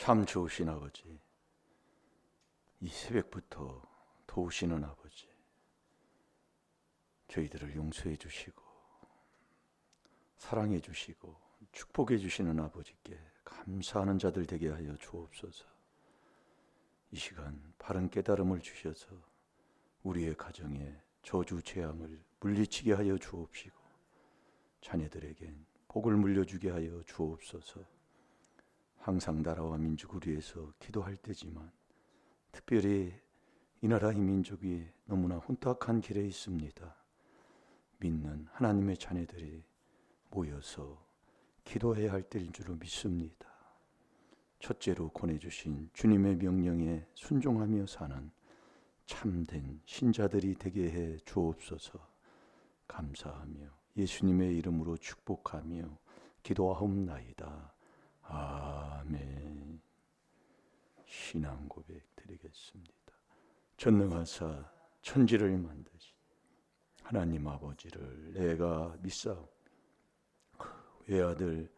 참 좋으신 아버지, 이 새벽부터 도우시는 아버지, 저희들을 용서해 주시고 사랑해 주시고 축복해 주시는 아버지께 감사하는 자들 되게 하여 주옵소서. 이 시간 바른 깨달음을 주셔서 우리의 가정에 저주 재앙을 물리치게 하여 주옵시고 자녀들에겐 복을 물려주게 하여 주옵소서. 항상 나라와 민족을 위해서 기도할 때지만 특별히 이 나라의 민족이 너무나 혼탁한 길에 있습니다. 믿는 하나님의 자녀들이 모여서 기도해야 할 때인 줄로 믿습니다. 첫째로 권해주신 주님의 명령에 순종하며 사는 참된 신자들이 되게 해 주옵소서. 감사하며 예수님의 이름으로 축복하며 기도하옵나이다. 아멘. 신앙 고백 드리겠습니다. 전능하사 천지를 만드신 하나님 아버지를 내가 믿사오. 외아들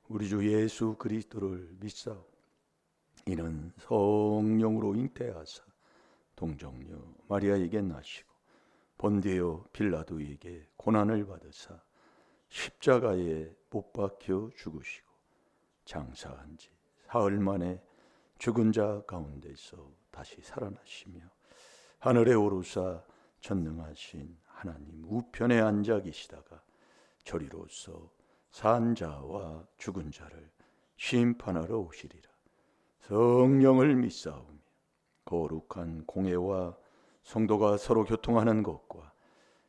우리 주 예수 그리스도를 믿사오. 이는 성령으로 잉태하사 동정녀 마리아에게 나시고 본디오 빌라도에게 고난을 받으사 십자가에 못 박혀 죽으시고 장사한 지 사흘 만에 죽은 자 가운데서 다시 살아나시며 하늘에 오르사 전능하신 하나님 우편에 앉아 계시다가 저리로서 산 자와 죽은 자를 심판하러 오시리라. 성령을 믿사오며 거룩한 공회와 성도가 서로 교통하는 것과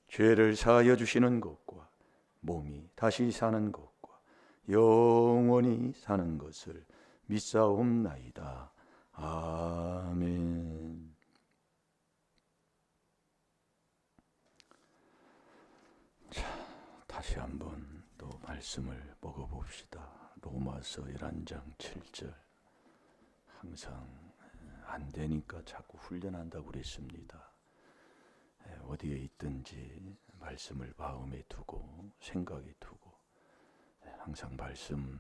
죄를 사하여 주시는 것과 몸이 다시 사는 것과 영원히 사는 것을 믿사옵나이다. 아멘. 자, 다시 한번 또 말씀을 먹어봅시다. 로마서 11장 7절. 항상 안 되니까 자꾸 훈련한다고 그랬습니다. 어디에 있든지 말씀을 마음에 두고 생각에 두고 항상 말씀을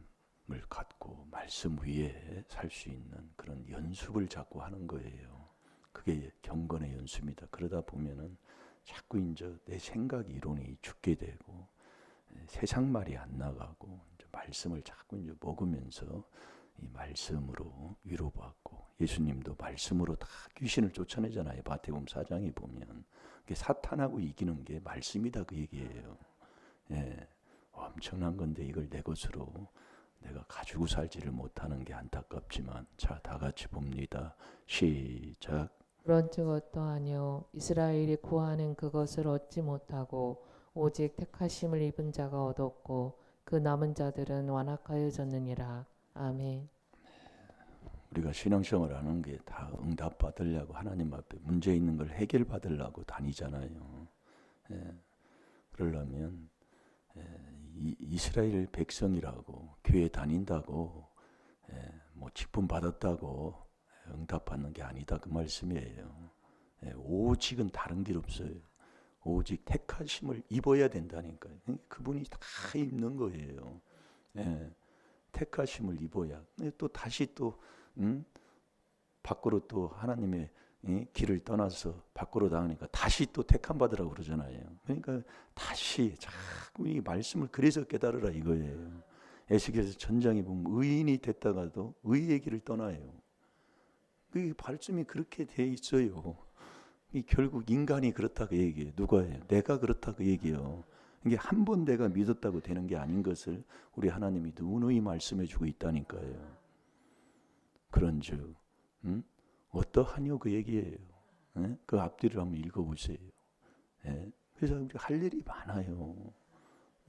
갖고 말씀 위에 살 수 있는 그런 연습을 자꾸 하는 거예요. 그게 경건의 연습입니다. 그러다 보면은 자꾸 이제 내 생각 이론이 죽게 되고 세상 말이 안 나가고 이제 말씀을 자꾸 이제 먹으면서 이 말씀으로 위로받고 예수님도 말씀으로 다 귀신을 쫓아내잖아요. 마태복음 4장에 보면 그게 사탄하고 이기는 게 말씀이다 그 얘기예요. 예, 엄청난 건데 이걸 내 것으로 내가 가지고 살지를 못하는 게 안타깝지만 자, 다 같이 봅니다. 시작. 그런즉 어떠하뇨 이스라엘이 구하는 그것을 얻지 못하고 오직 택하심을 입은 자가 얻었고 그 남은 자들은 완악하여졌느니라. 아멘. 우리가 신앙생활 하는 게 다 응답 받으려고 하나님 앞에 문제 있는 걸 해결 받으려고 다니잖아요. 예, 그러려면 이스라엘 백성이라고 교회 다닌다고 뭐 직분 받았다고 응답 받는 게 아니다 그 말씀이에요. 오직은 다른 길 없어요. 오직 택하심을 입어야 된다니까요. 그분이 다 입는 거예요. 택하심을 입어야 또 다시 또 밖으로 또 하나님의 길을 떠나서 밖으로 나가니까 다시 또 택함 받으라고 그러잖아요. 그러니까 다시 자꾸 이 말씀을 그래서 깨달으라 이거예요. 에스겔서 전장에 보면 의인이 됐다가도 의의 길을 떠나요. 그 말씀이 그렇게 돼 있어요. 결국 인간이 그렇다 그 얘기예요. 누가 해요? 내가 그렇다 그 얘기예요. 이게 한 번 내가 믿었다고 되는 게 아닌 것을 우리 하나님이 누누이 말씀해 주고 있다니까요. 그런즉 어떠하뇨 그 얘기예요. 그 앞뒤를 한번 읽어보세요. 그래서 우리 할 일이 많아요.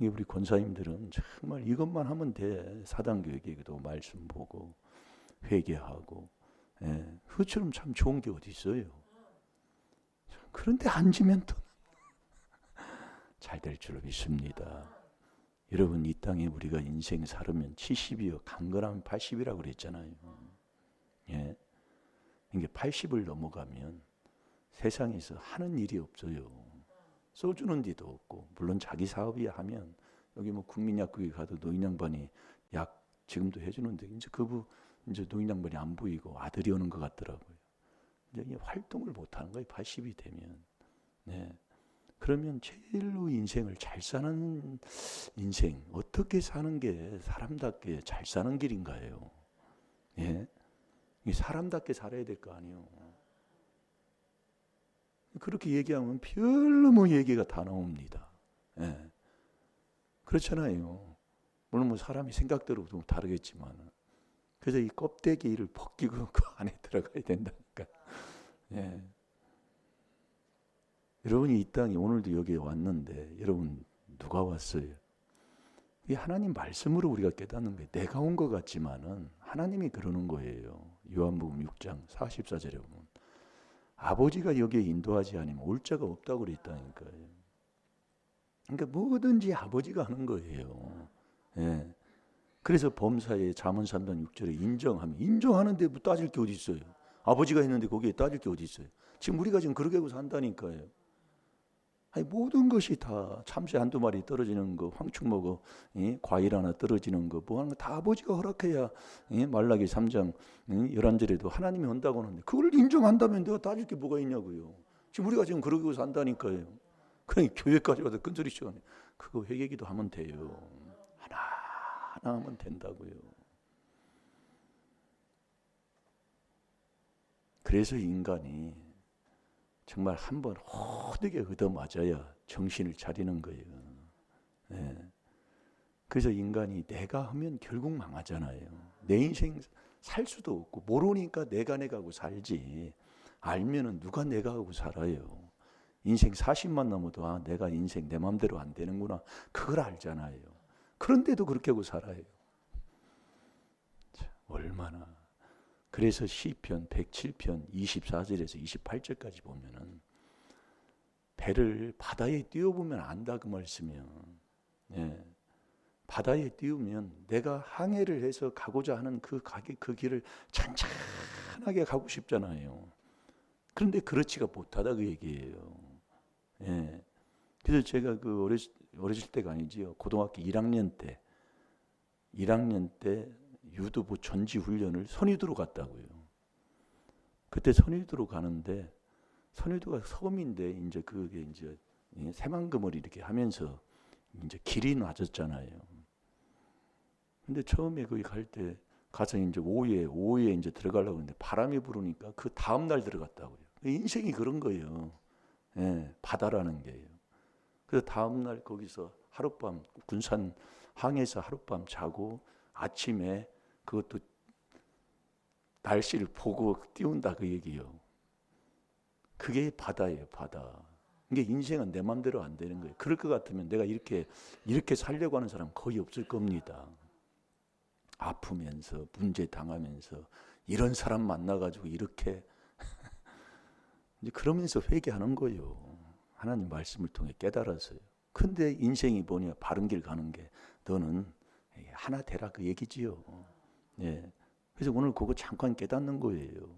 우리 권사님들은 정말 이것만 하면 돼. 사단교육에도 말씀 보고 회개하고 그처럼 참 좋은 게 어디 있어요. 그런데 앉으면 또 잘 될 줄로 믿습니다. 여러분 이 땅에 우리가 인생 살으면 70이요 강건하면 80이라고 그랬잖아요. 예. 이게 80을 넘어가면 세상에서 하는 일이 없어요. 써주는 데도 없고 물론 자기 사업이야 하면 여기 뭐 국민약국에 가도 노인 양반이 약 지금도 해주는데 이제 그분 이제 노인 양반이 안 보이고 아들이 오는 것 같더라고요. 이제 활동을 못하는 거예요. 80이 되면. 네. 그러면 제일로 인생을 잘 사는 인생, 어떻게 사는 게 사람답게 잘 사는 길인가요? 예? 사람답게 살아야 될 거 아니에요. 그렇게 얘기하면 별로 뭐 얘기가 다 나옵니다. 예. 그렇잖아요. 물론 뭐 사람이 생각대로 좀 다르겠지만, 그래서 이 껍데기를 벗기고 그 안에 들어가야 된다니까. 예. 여러분이 이 땅에 오늘도 여기에 왔는데 여러분 누가 왔어요? 이 하나님 말씀으로 우리가 깨닫는 거예요. 내가 온 것 같지만은 하나님이 그러는 거예요. 요한복음 6장 44절에 보면 아버지가 여기에 인도하지 않으면 올 자가 없다고 그랬다니까요. 그러니까 뭐든지 아버지가 하는 거예요. 예. 그래서 범사에 잠언 3장 6절에 인정하는데 뭐 따질 게 어디 있어요? 아버지가 했는데 거기에 따질 게 어디 있어요? 지금 우리가 지금 그렇게 하고 산다니까요. 아니, 모든 것이 다 참새 한두 마리 떨어지는 거, 황충 먹어, 과일 하나 떨어지는 거, 뭐 하는 거 다 아버지가 허락해야, 말라기 3장 11절에도 하나님이 한다고 하는데 그걸 인정한다면 내가 따질 게 뭐가 있냐고요. 지금 우리가 지금 그러고 산다니까요. 그러니 교회까지 와서 끈소리 시간에 그거 회개기도 하면 돼요. 하나 하면 된다고요. 그래서 인간이 정말 한번 호되게 얻어맞아야 정신을 차리는 거예요. 네. 그래서 인간이 내가 하면 결국 망하잖아요. 내 인생 살 수도 없고 모르니까 내가 하고 살지. 알면은 누가 내가 하고 살아요. 인생 40만 넘어도 내가 인생 내 마음대로 안 되는구나. 그걸 알잖아요. 그런데도 그렇게 하고 살아요. 참, 얼마나. 그래서 시편 107편 24절에서 28절까지 보면은 배를 바다에 띄워보면 안다 그 말씀이요. 예. 바다에 띄우면 내가 항해를 해서 가고자 하는 그 길을 찬찬하게 가고 싶잖아요. 그런데 그렇지가 못하다 그 얘기예요. 예. 그래서 제가 그 어렸을 때가 아니지요. 고등학교 1학년 때 유도부 전지 훈련을 선유도로 갔다고요. 그때 선유도로 가는데 선유도가 섬인데 이제 그게 이제 새만금을 이렇게 하면서 이제 길이 낮았잖아요. 근데 처음에 거기 갈 때 가서 이제 오후에 이제 들어가려고 했는데 바람이 부르니까 그 다음 날 들어갔다고요. 인생이 그런 거예요. 예, 바다라는 게요. 그래서 다음 날 거기서 하룻밤 군산 항에서 하룻밤 자고 아침에 그것도 날씨를 보고 띄운다 그 얘기요. 그게 바다예요, 바다. 이게 인생은 내 마음대로 안 되는 거예요. 그럴 것 같으면 내가 이렇게 살려고 하는 사람 거의 없을 겁니다. 아프면서 문제 당하면서 이런 사람 만나가지고 이렇게 이제 그러면서 회개하는 거예요. 하나님 말씀을 통해 깨달아서요. 근데 인생이 뭐냐? 바른 길 가는 게 너는 하나 되라 그 얘기지요. 예. 그래서 오늘 그거 잠깐 깨닫는 거예요.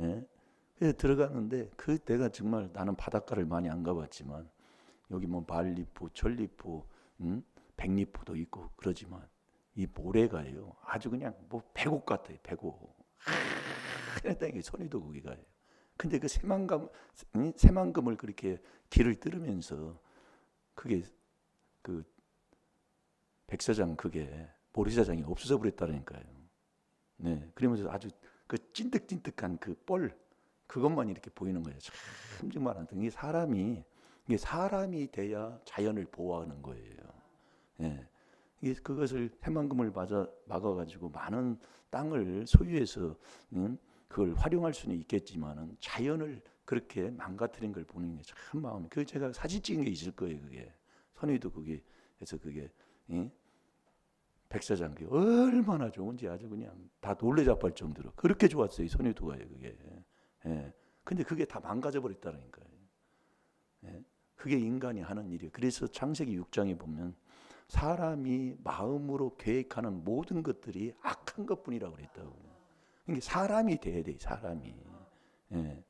예. 그래서 들어가는데 그 내가 정말 나는 바닷가를 많이 안 가봤지만 여기 뭐 말리포, 전리포, 백리포도 있고 그러지만 이 모래가요 아주 그냥 뭐 백옥 같아요. 백옥. 하늘 땅에 선유도 거기 가요. 근데 그 새만금을 그렇게 길을 뚫으면서 그게 그 백사장 그게 모래사장이 없어져 버렸다니까요. 네, 그러면서 아주 그 찐득찐득한 그 뻘 그것만 이렇게 보이는 거예요. 참 정말 안 돼. 이게 사람이 돼야 자연을 보호하는 거예요. 예. 이게 그것을 새만금을 막아가지고 많은 땅을 소유해서 그걸 활용할 수는 있겠지만은 자연을 그렇게 망가뜨린 걸 보는 게 참 마음이. 그 제가 사진 찍은 게 있을 거예요. 그게 선의도 그게 해서 그게 백사장 그 얼마나 좋은지 아주 그냥 다 놀래잡을 정도로 그렇게 좋았어요. 선의도가요. 그게. 예. 근데 그게 다 망가져 버렸다니까요. 예. 그게 인간이 하는 일이에요. 그래서 창세기 6장에 보면 사람이 마음으로 계획하는 모든 것들이 악한 것뿐이라고 그랬다고요. 그러니까 사람이 돼야 돼, 사람이. 예.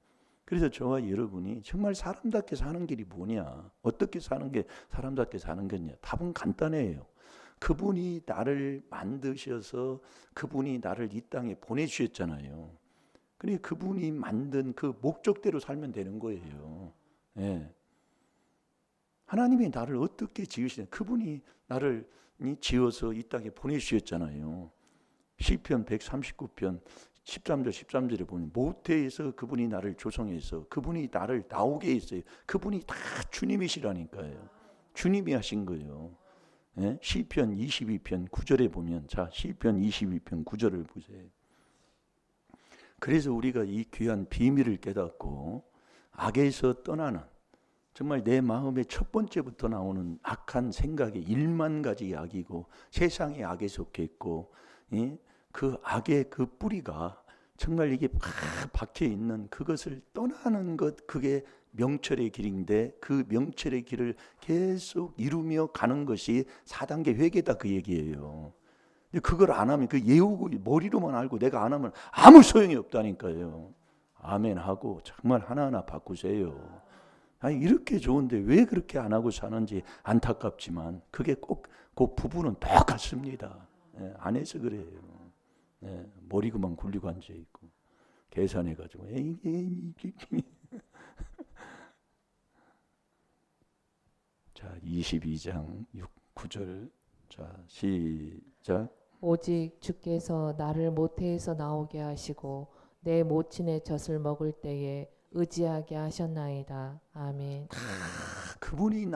그래서 저와 여러분이 정말 사람답게 사는 길이 뭐냐? 어떻게 사는 게 사람답게 사는 거냐? 답은 간단해요. 그분이 나를 만드셔서 그분이 나를 이 땅에 보내주셨잖아요. 그러니까 그분이 만든 그 목적대로 살면 되는 거예요. 예. 하나님이 나를 어떻게 지으시냐? 그분이 나를 지어서 이 땅에 보내주셨잖아요. 시편 139편 13절 13절에 보면 모태에서 그분이 나를 조성해서 그분이 나를 나오게 했어요. 그분이 다 주님이시라니까요. 주님이 하신 거예요. 예? 시편 22편 9절에 보면 자 시편 22편 9절을 보세요. 그래서 우리가 이 귀한 비밀을 깨닫고 악에서 떠나는 정말 내 마음의 첫 번째부터 나오는 악한 생각이 1만 가지 악이고 세상의 악에 속해 있고 그 악의 그 뿌리가 정말 이게 팍 박혀 있는 그것을 떠나는 것 그게 명철의 길인데 그 명철의 길을 계속 이루며 가는 것이 4단계 회개다 그 얘기예요. 근데 그걸 안 하면 그 예우고 머리로만 알고 내가 안 하면 아무 소용이 없다니까요. 아멘 하고 정말 하나하나 바꾸세요. 아니 이렇게 좋은데 왜 그렇게 안 하고 사는지 안타깝지만 그게 꼭 그 부부는 똑같습니다. 예, 안 해서 그래요. 예, 머리 그만 굴리고 앉아 있고 계산해 가지고 자 22장 9절 자 시작. 오직 주께서 나를 모태에서 나오게 하시고 내 모친의 젖을 먹을 때에 의지하게 하셨나이다. 아멘. 그분이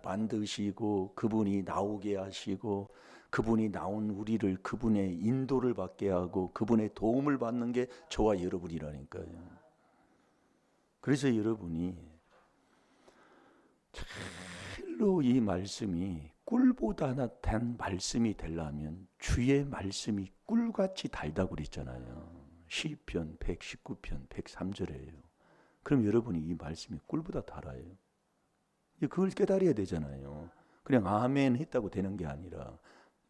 만드시고 그분이 나오게 하시고 그분이 나온 우리를 그분의 인도를 받게 하고 그분의 도움을 받는 게 저와 여러분이라니까요. 그래서 여러분이 참로 이 말씀이 꿀보다 단 말씀이 되려면 주의 말씀이 꿀같이 달다고 그랬잖아요. 시편 119편 103절이에요. 그럼 여러분이 이 말씀이 꿀보다 달아요. 그걸 깨달아야 되잖아요. 그냥 아멘 했다고 되는 게 아니라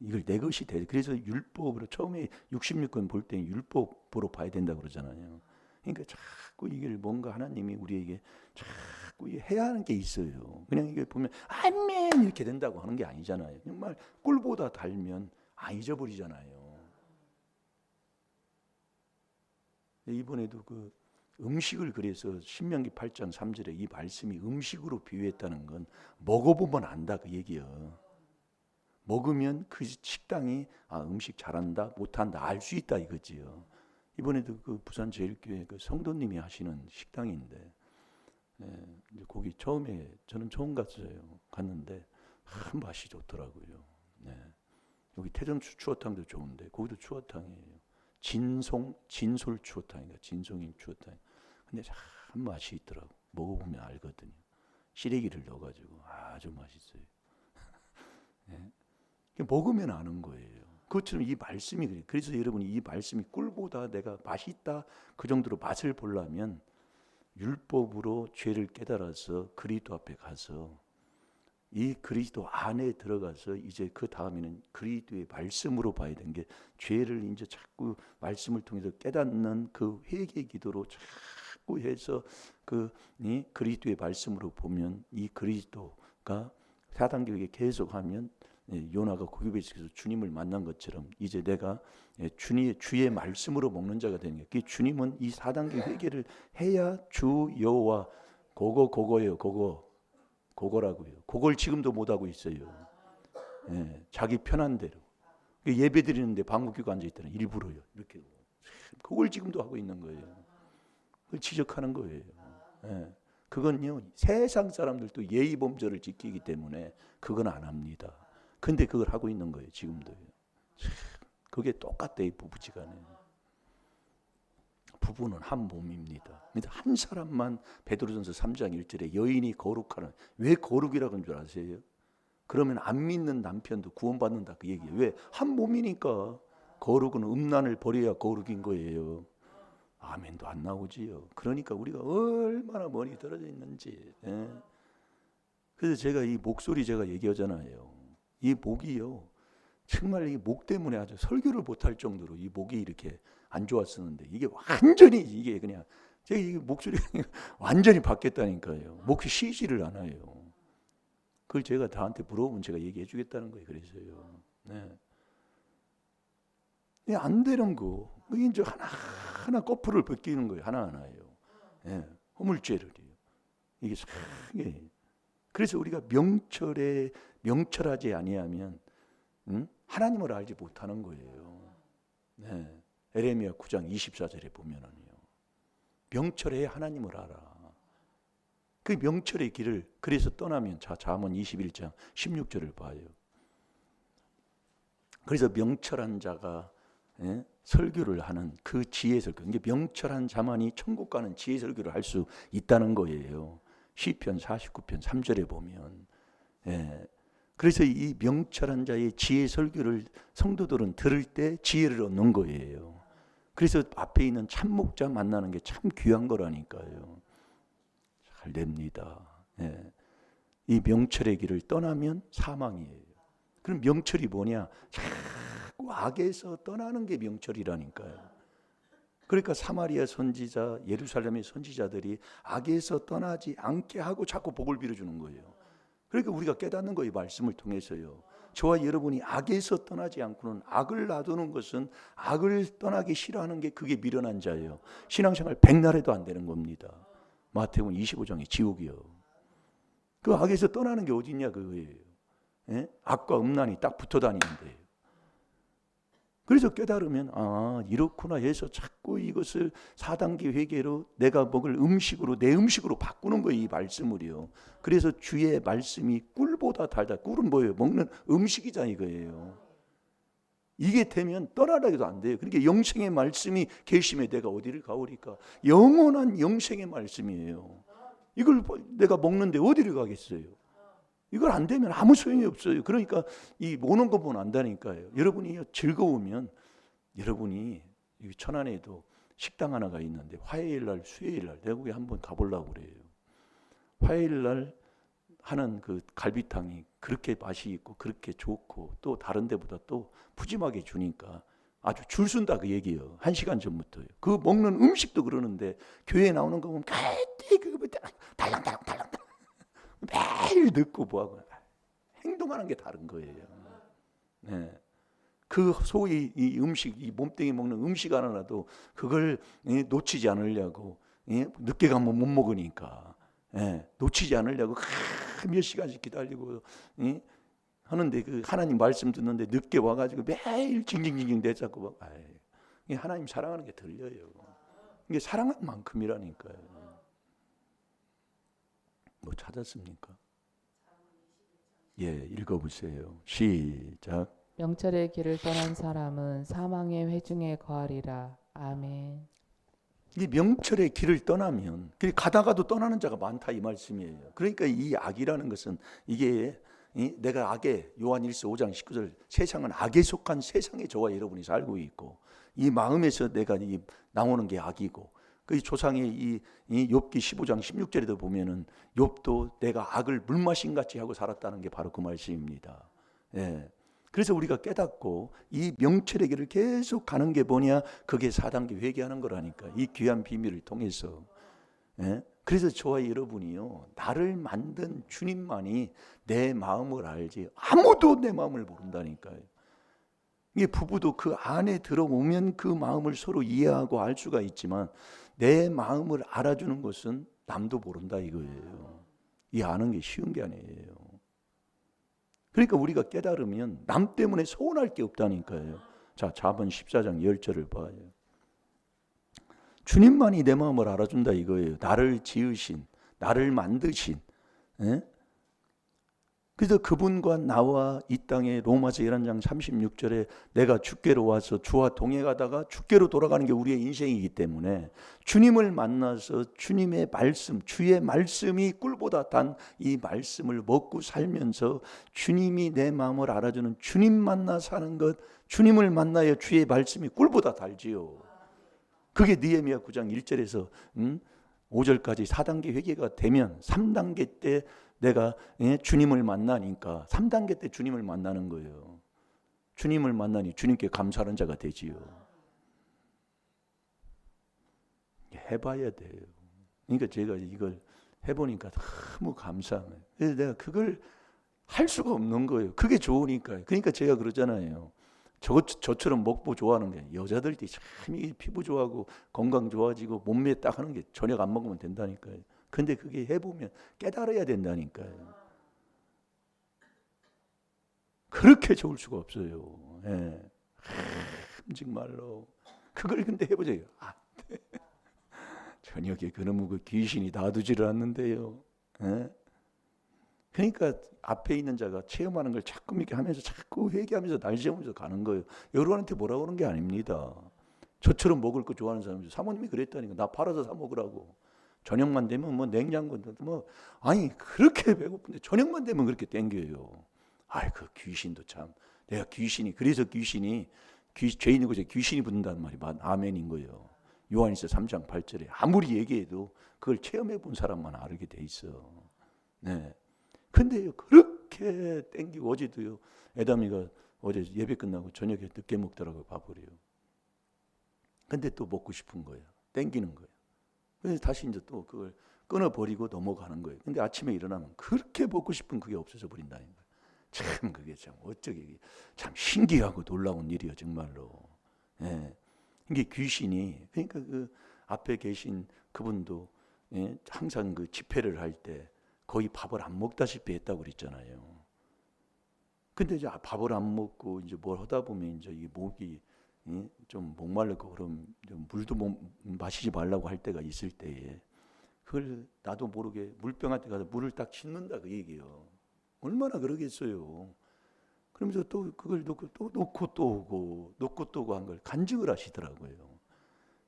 이걸 내 것이 돼. 그래서 율법으로 처음에 66권 볼 때 율법으로 봐야 된다고 그러잖아요. 그러니까 자꾸 이걸 뭔가 하나님이 우리에게 자꾸 해야 하는 게 있어요. 그냥 이게 보면 아멘 이렇게 된다고 하는 게 아니잖아요. 정말 꿀보다 달면 잊어버리잖아요. 이번에도 그 음식을 그래서 신명기 8장 3절에 이 말씀이 음식으로 비유했다는 건 먹어보면 안다 그 얘기예요. 먹으면 그 식당이 음식 잘한다 못한다 알 수 있다 이거지요. 이번에도 그 부산 제일교회 그 성도님이 하시는 식당인데 이제 거기 처음에 저는 처음 갔는데 맛이 좋더라고요. 여기 태전 추어탕도 좋은데 거기도 추어탕이에요. 진솔 추어탕인가 진송인 추어탕. 근데 참 맛이 있더라고. 먹어보면 알거든요. 시래기를 넣어가지고 아주 맛있어요. 네. 먹으면 아는 거예요. 그것처럼 이 말씀이 그래요. 그래서 여러분이 이 말씀이 꿀보다 내가 맛있다 그 정도로 맛을 보려면 율법으로 죄를 깨달아서 그리스도 앞에 가서 이 그리스도 안에 들어가서 이제 그 다음에는 그리스도의 말씀으로 봐야 되는 게 죄를 이제 자꾸 말씀을 통해서 깨닫는 그 회개 기도로 자꾸 해서 그리스도의 말씀으로 보면 이 그리스도가 4단계에 계속하면 요나가 고기배식에서 주님을 만난 것처럼 이제 내가 주의 말씀으로 먹는 자가 되는 거예요. 주님은 이 4단계 회개를 해야 주 여호와 그거예요. 그거라고요. 그걸 지금도 못 하고 있어요. 자기 편한 대로 예배 드리는데 방구 끼고 앉아 있다는 일부러요. 이렇게 그걸 지금도 하고 있는 거예요. 그걸 지적하는 거예요. 그건요 세상 사람들도 예의 범절을 지키기 때문에 그건 안 합니다. 근데 그걸 하고 있는 거예요. 지금도요. 그게 똑같대 이 부부지간에. 부부는 한 몸입니다. 근데 한 사람만 베드로전서 3장 1절에 여인이 거룩하는 왜 거룩이라고 하는 줄 아세요? 그러면 안 믿는 남편도 구원받는다 그 얘기예요. 왜? 한 몸이니까. 거룩은 음란을 버려야 거룩인 거예요. 아멘도 안 나오지요. 그러니까 우리가 얼마나 멀리 떨어져 있는지. 그래서 제가 이 목소리 제가 얘기하잖아요. 이 목이요. 정말 이 목 때문에 아주 설교를 못할 정도로 이 목이 이렇게 안 좋았었는데 이게 완전히 이게 그냥 제가 이 목소리가 완전히 바뀌었다니까요. 목이 쉬지를 않아요. 그걸 제가 다한테 물어보면 제가 얘기해 주겠다는 거예요. 그래서요. 네. 이게 안 되는 거. 이게 이제 하나하나 꼬풀을 벗기는 거예요. 하나하나예요. 예. 허물죄를이요. 이게 그래서 우리가 명철하지 아니하면 하나님을 알지 못하는 거예요. 네. 에레미야 9장 24절에 보면은요. 명철해야 하나님을 알아. 그 명철의 길을 그래서 떠나면 잠언 21장 16절을 봐요. 그래서 명철한 자가 설교를 하는 그 지혜 설교. 이게 명철한 자만이 천국 가는 지혜 설교를 할 수 있다는 거예요. 시편 49편 3절에 보면. 그래서 이 명철한 자의 지혜 설교를 성도들은 들을 때 지혜를 얻는 거예요. 그래서 앞에 있는 참목자 만나는 게 참 귀한 거라니까요. 잘 됩니다. 이 명철의 길을 떠나면 사망이에요. 그럼 명철이 뭐냐? 자꾸 악에서 떠나는 게 명철이라니까요. 그러니까 사마리아 선지자, 예루살렘의 선지자들이 악에서 떠나지 않게 하고 자꾸 복을 빌어주는 거예요. 그러니까 우리가 깨닫는 거예요. 말씀을 통해서요. 저와 여러분이 악에서 떠나지 않고는 악을 놔두는 것은 악을 떠나기 싫어하는 게 그게 미련한 자예요. 신앙생활 백날해도 안 되는 겁니다. 마태복음 25장의 지옥이요. 그 악에서 떠나는 게 어디 있냐 그거예요. 악과 음란이 딱 붙어 다니는데요. 그래서 깨달으면 이렇구나 해서 자꾸 이것을 4단계 회개로 내가 먹을 음식으로 내 음식으로 바꾸는 거예요. 이 말씀을요. 그래서 주의 말씀이 꿀보다 달다. 꿀은 뭐예요? 먹는 음식이자 이거예요. 이게 되면 떠나라 해도 안 돼요. 그러니까 영생의 말씀이 계시면 내가 어디를 가오리까? 영원한 영생의 말씀이에요. 이걸 내가 먹는데 어디를 가겠어요? 이걸 안 되면 아무 소용이 없어요. 그러니까 이 오는 거 보면 안다니까요. 여러분이 즐거우면 여러분이 천안에도 식당 하나가 있는데 화요일 날, 수요일 날 내가 거기 한번 가보려고 그래요. 화요일 날 하는 그 갈비탕이 그렇게 맛이 있고 그렇게 좋고 또 다른 데보다 또 푸짐하게 주니까 아주 줄 쓴다 그 얘기예요. 1시간 전부터요. 그 먹는 음식도 그러는데 교회에 나오는 거 보면 가뜩 그거 달랑달랑 매일 듣고 뭐하고 행동하는 게 다른 거예요. 네. 그 소위 이 음식, 이 몸뚱이 먹는 음식 하나라도 그걸 놓치지 않으려고 늦게 가면 못 먹으니까 놓치지 않으려고 몇 시간씩 기다리고 하는데 그 하나님 말씀 듣는데 늦게 와가지고 매일 징징징징 대자고 막 하나님 사랑하는 게 들려요. 이게 사랑한 만큼이라니까요. 뭐 찾았습니까? 읽어보세요. 시작. 명철의 길을 떠난 사람은 사망의 회중에 거하리라. 아멘. 이 명철의 길을 떠나면 가다가도 떠나는 자가 많다 이 말씀이에요. 그러니까 이 악이라는 것은 이게 내가 악에 요한일서 5장 19절 세상은 악에 속한 세상에 저와 여러분이 살고 있고 이 마음에서 내가 나오는 게 악이고 그 조상의 이 욥기 15장 16절에도 보면은 욥도 내가 악을 물마신 같이 하고 살았다는 게 바로 그 말씀입니다. 그래서 우리가 깨닫고 이 명철의 길을 계속 가는 게 뭐냐? 그게 4단계 회개하는 거라니까. 이 귀한 비밀을 통해서. 그래서 저와 여러분이요. 나를 만든 주님만이 내 마음을 알지 아무도 내 마음을 모른다니까요. 이게 부부도 그 안에 들어오면 그 마음을 서로 이해하고 알 수가 있지만 내 마음을 알아주는 것은 남도 모른다 이거예요. 이 아는 게 쉬운 게 아니에요. 그러니까 우리가 깨달으면 남 때문에 서운할 게 없다니까요. 자, 잠언 14장 10절을 봐요. 주님만이 내 마음을 알아준다 이거예요. 나를 지으신, 나를 만드신. 그래서 그분과 나와 이 땅에 로마서 11장 36절에 내가 주께로 와서 주와 동행하다가 주께로 돌아가는 게 우리의 인생이기 때문에 주님을 만나서 주님의 말씀, 주의 말씀이 꿀보다 단 이 말씀을 먹고 살면서 주님이 내 마음을 알아주는 주님 만나 사는 것, 주님을 만나야 주의 말씀이 꿀보다 달지요. 그게 느헤미야 9장 1절에서 5절까지 4단계 회개가 되면 3단계 때 내가 주님을 만나니까 3단계 때 주님을 만나는 거예요. 주님을 만나니 주님께 감사하는 자가 되지요. 해봐야 돼요. 그러니까 제가 이걸 해보니까 너무 감사해요. 그래서 내가 그걸 할 수가 없는 거예요. 그게 좋으니까요. 그러니까 제가 그러잖아요. 저처럼 먹보 좋아하는 게 여자들이 참 이 피부 좋아하고 건강 좋아지고 몸매 딱 하는 게 저녁 안 먹으면 된다니까요. 근데 그게 해보면 깨달아야 된다니까요. 그렇게 좋을 수가 없어요. 예. 정말로 그걸 근데 해보세요. 안 돼. 저녁에 그놈의 그 귀신이 놔두지를 않는데요. 예? 그러니까 앞에 있는 자가 체험하는 걸 자꾸 이렇게 하면서 자꾸 회개하면서 날새우면서 가는 거예요. 여러분한테 뭐라고 하는 게 아닙니다. 저처럼 먹을 거 좋아하는 사람들 사모님이 그랬다니까. 나 팔아서 사 먹으라고. 저녁만 되면 뭐 냉장고도 뭐 아니 그렇게 배고픈데 저녁만 되면 그렇게 땡겨요. 아이 그 귀신도 참 내가 귀신이 그래서 귀신이 죄인의 곳에 귀신이 붙는다는 말이 아멘인 거예요. 요한일서 3장 8절에 아무리 얘기해도 그걸 체험해 본 사람만 알게 돼 있어. 네. 근데요 그렇게 땡기고 어제도요 애담이가 어제 예배 끝나고 저녁에 늦게 먹더라고요 밥을요. 근데 또 먹고 싶은 거예요. 땡기는 거예요. 그래서 다시 이제 또 그걸 끊어버리고 넘어가는 거예요. 근데 아침에 일어나면 그렇게 먹고 싶은 그게 없어져 버린다는 거예요. 참 그게 참 어쩌게 참 신기하고 놀라운 일이에요 정말로. 예. 이게 귀신이 그러니까 그 앞에 계신 그분도 예, 항상 그 집회를 할 때 거의 밥을 안 먹다시피 했다고 그랬잖아요. 근데 이제 밥을 안 먹고 이제 뭘 하다 보면 이제 이 목이 예, 좀 목말랐고 그럼 좀 물도 마시지 말라고 할 때가 있을 때에 그걸 나도 모르게 물병한테 가서 물을 딱 씻는다 그 얘기예요. 얼마나 그러겠어요. 그러면서 또 그걸 놓고 또 놓고 또 오고 놓고 또 오고 한 걸 간증을 하시더라고요.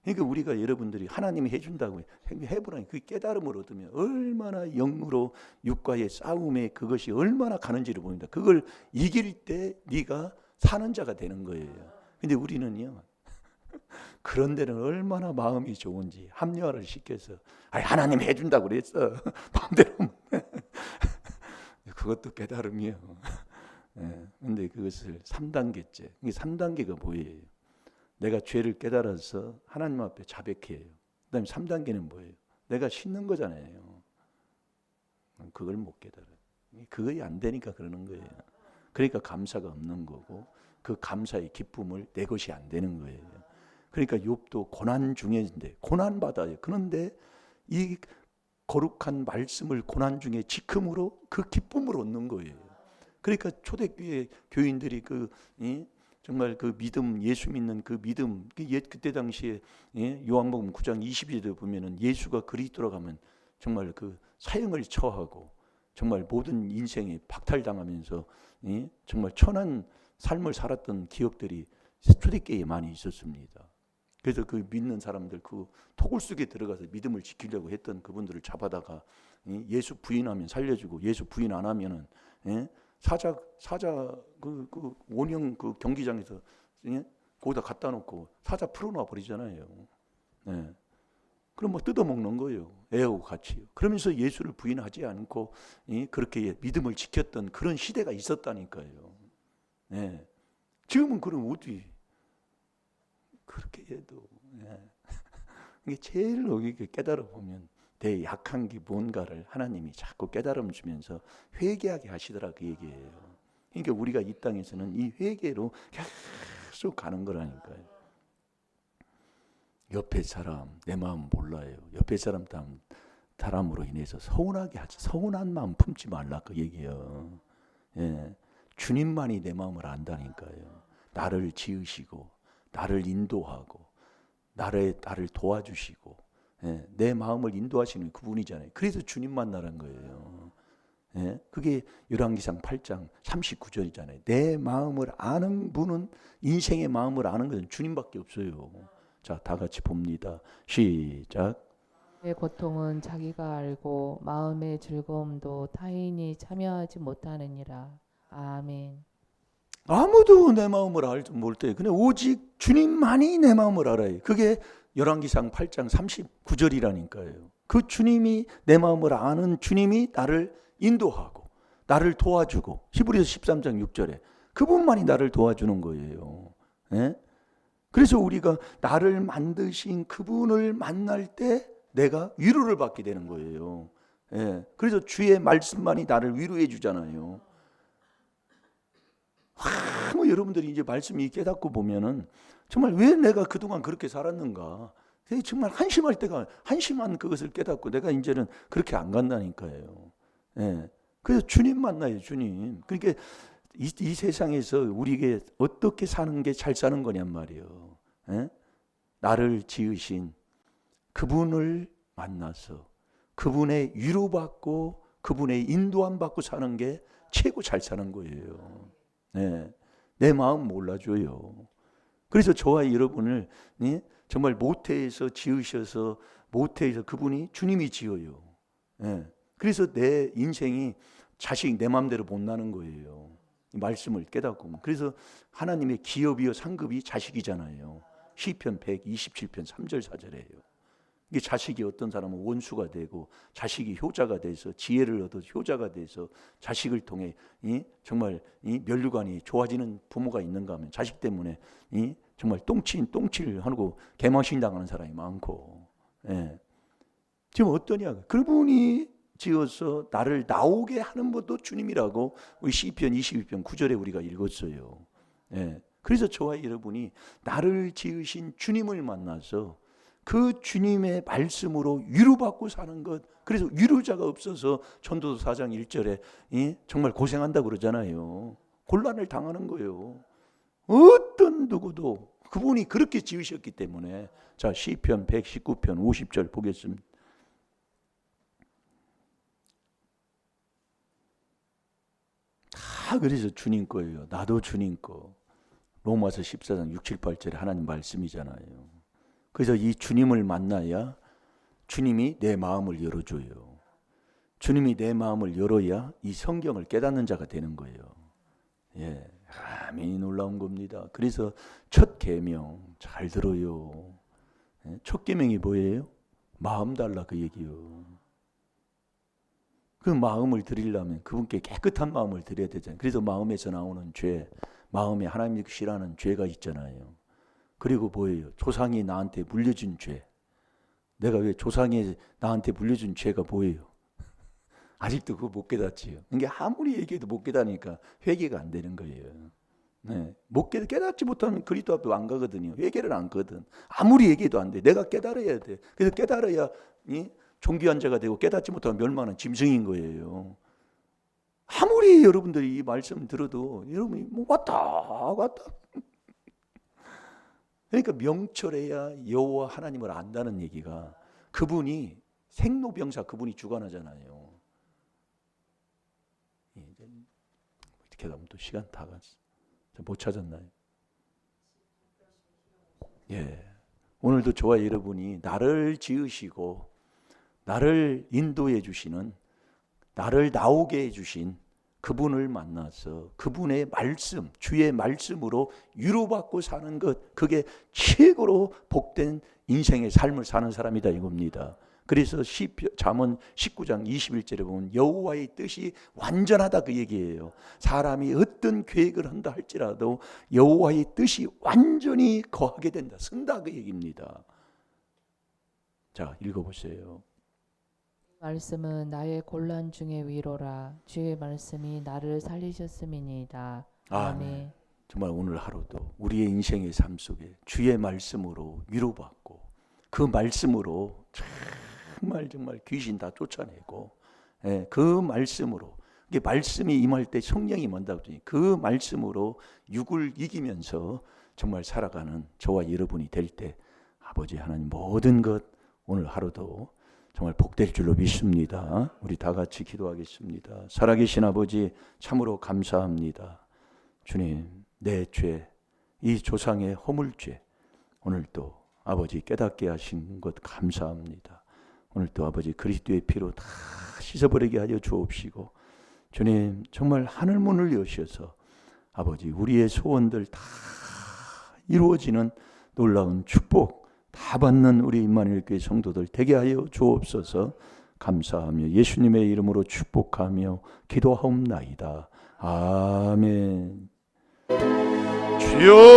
그러니까 우리가 여러분들이 하나님이 해준다고 해보라니 그 깨달음을 얻으면 얼마나 영으로 육과의 싸움에 그것이 얼마나 가는지를 보입니다. 그걸 이길 때 네가 사는 자가 되는 거예요. 근데 우리는요 그런 데는 얼마나 마음이 좋은지 합리화를 시켜서 아니 하나님 해준다고 그랬어 마음대로 그것도 깨달음이요. 예, 근데 그것을 3단계째 이게 3단계가 뭐예요? 내가 죄를 깨달아서 하나님 앞에 자백해요. 그 다음에 3단계는 뭐예요? 내가 씻는 거잖아요. 그걸 못 깨달아요. 그게 안 되니까 그러는 거예요. 그러니까 감사가 없는 거고 그 감사의 기쁨을 내 것이 안 되는 거예요. 그러니까 욥도 고난 중에인데 고난 받아요. 그런데 이 거룩한 말씀을 고난 중에 지금으로 그 기쁨을 얻는 거예요. 그러니까 초대교회 교인들이 정말 그 믿음 예수 믿는 그 믿음 그때 당시에 요한복음 9장 22절에 보면은 예수가 그리스도로 가면 정말 그 사형을 처하고 정말 모든 인생에 박탈당하면서 정말 천한 삶을 살았던 기억들이 초대교회에 많이 있었습니다. 그래서 그 믿는 사람들 그 토굴 속에 들어가서 믿음을 지키려고 했던 그분들을 잡아다가 예수 부인하면 살려주고 예수 부인 안 하면은 사자 그 원형 그 경기장에서 거기다 갖다 놓고 사자 풀어놔 버리잖아요. 네. 그럼 뭐 뜯어 먹는 거예요. 애하고 같이. 그러면서 예수를 부인하지 않고 그렇게 믿음을 지켰던 그런 시대가 있었다니까요. 네. 지금은 그럼 어디 그렇게 해도 이게 제일 여기 깨달아 보면 내 약한 게 뭔가를 하나님이 자꾸 깨달음 주면서 회개하게 하시더라 그 얘기예요. 그러니까 우리가 이 땅에서는 이 회개로 계속 가는 거라니까요. 옆에 사람 내 마음 몰라요. 옆에 사람으로 인해서 서운하게 하지 서운한 마음 품지 말라 그 얘기예요. 예. 주님만이 내 마음을 안다니까요. 나를 지으시고 나를 인도하고 나를 도와주시고 내 마음을 인도하시는 그분이잖아요. 그래서 주님 만나는 거예요. 그게 열왕기상 8장 39절이잖아요. 내 마음을 아는 분은 인생의 마음을 아는 것은 주님밖에 없어요. 자, 다 같이 봅니다. 시작. 내 고통은 자기가 알고 마음의 즐거움도 타인이 참여하지 못하느니라. 아멘. 아무도 내 마음을 알지 못해. 그냥 오직 주님만이 내 마음을 알아요. 그게 열왕기상 8장 39절이라니까요. 그 주님이 내 마음을 아는 주님이 나를 인도하고 나를 도와주고 히브리서 13장 6절에 그분만이 나를 도와주는 거예요. 그래서 우리가 나를 만드신 그분을 만날 때 내가 위로를 받게 되는 거예요. 그래서 주의 말씀만이 나를 위로해 주잖아요. 너무 여러분들이 이제 말씀이 깨닫고 보면은 정말 왜 내가 그동안 그렇게 살았는가, 정말 한심할 때가 한심한 그것을 깨닫고 내가 이제는 그렇게 안 간다니까요. 예. 그래서 주님 만나요, 주님. 그러니까 이 세상에서 우리에게 어떻게 사는 게 잘 사는 거냔 말이에요. 예? 나를 지으신 그분을 만나서 그분의 위로받고 그분의 인도함 받고 사는 게 최고 잘 사는 거예요. 네. 내 마음 몰라줘요. 그래서 저와 여러분을 정말 모태에서 지으셔서 모태에서 그분이 주님이 지어요. 네. 그래서 내 인생이 자식 내 마음대로 못 나는 거예요. 이 말씀을 깨닫고. 그래서 하나님의 기업이요 상급이 자식이잖아요. 시편 127편 3절 4절이에요. 이게 자식이 어떤 사람은 원수가 되고 자식이 효자가 돼서 지혜를 얻어 효자가 돼서 자식을 통해 정말 면류관이 좋아지는 부모가 있는가 하면 자식 때문에 정말 똥칠 하고 개망신 당하는 사람이 많고. 예. 지금 어떠냐? 그분이 지어서 나를 나오게 하는 것도 주님이라고 우리 시편 22편 9절에 우리가 읽었어요. 예. 그래서 저와 여러분이 나를 지으신 주님을 만나서 그 주님의 말씀으로 위로받고 사는 것. 그래서 위로자가 없어서 전도서 4장 1절에 정말 고생한다고 그러잖아요. 곤란을 당하는 거예요. 어떤 누구도 그분이 그렇게 지으셨기 때문에. 자, 시편 119편 50절 보겠습니다. 다 그래서 주님 거예요. 나도 주님 거. 로마서 14장 6, 7, 8절에 하나님 말씀이잖아요. 그래서 이 주님을 만나야 주님이 내 마음을 열어줘요. 주님이 내 마음을 열어야 이 성경을 깨닫는 자가 되는 거예요. 예, 아멘이 놀라운 겁니다. 그래서 첫 계명 잘 들어요. 첫 계명이 뭐예요? 마음 달라 그 얘기요. 그 마음을 드리려면 그분께 깨끗한 마음을 드려야 되잖아요. 그래서 마음에서 나오는 죄, 마음에 하나님이 싫어하는 죄가 있잖아요. 그리고 뭐예요? 조상이 나한테 물려준 죄. 내가 왜 조상이 나한테 물려준 죄가 뭐예요? 아직도 그거 못 깨닫지요. 이게 아무리 얘기해도 못 깨닫으니까 회개가 안 되는 거예요. 네. 깨닫지 못하면 그리스도 앞에 안 가거든요. 회개를 안 거든. 아무리 얘기해도 안 돼. 내가 깨달아야 돼. 그래서 깨달아야 존귀한 자가 되고 깨닫지 못하면 멸망하는 짐승인 거예요. 아무리 여러분들이 이 말씀 들어도 여러분이 뭐 왔다. 그러니까 명철해야 여호와 하나님을 안다는 얘기가 그분이 생로병사 그분이 주관하잖아요. 이렇게 하면 또 시간 다 갔어. 못 찾았나요? 예. 오늘도 저와 여러분이 나를 지으시고 나를 인도해 주시는 나를 나오게 해 주신 그분을 만나서 그분의 말씀, 주의 말씀으로 위로받고 사는 것, 그게 최고로 복된 인생의 삶을 사는 사람이다 이겁니다. 그래서 잠언 19장 21절에 보면 여호와의 뜻이 완전하다 그 얘기예요. 사람이 어떤 계획을 한다 할지라도 여호와의 뜻이 완전히 거하게 된다, 쓴다 그 얘기입니다. 자, 읽어보세요. 말씀은 나의 곤란 중의 위로라. 주의 말씀이 나를 살리셨음이니이다. 아멘. 정말 오늘 하루도 우리의 인생의 삶 속에 주의 말씀으로 위로받고 그 말씀으로 정말 귀신 다 쫓아내고 그 말씀으로 이게 말씀이 임할 때 성령이 임한다고 하더니 그 말씀으로 육을 이기면서 정말 살아가는 저와 여러분이 될 때 아버지 하나님 모든 것 오늘 하루도 정말 복될 줄로 믿습니다. 우리 다 같이 기도하겠습니다. 살아계신 아버지 참으로 감사합니다. 주님 내 죄, 이 조상의 허물죄 오늘 또 아버지 깨닫게 하신 것 감사합니다. 오늘 또 아버지 그리스도의 피로 다 씻어버리게 하여 주옵시고 주님 정말 하늘문을 여셔서 아버지 우리의 소원들 다 이루어지는 놀라운 축복 다 받는 우리 임마누엘 교회 성도들 되게 하여 주옵소서. 감사하며 예수님의 이름으로 축복하며 기도하옵나이다. 아멘. 주여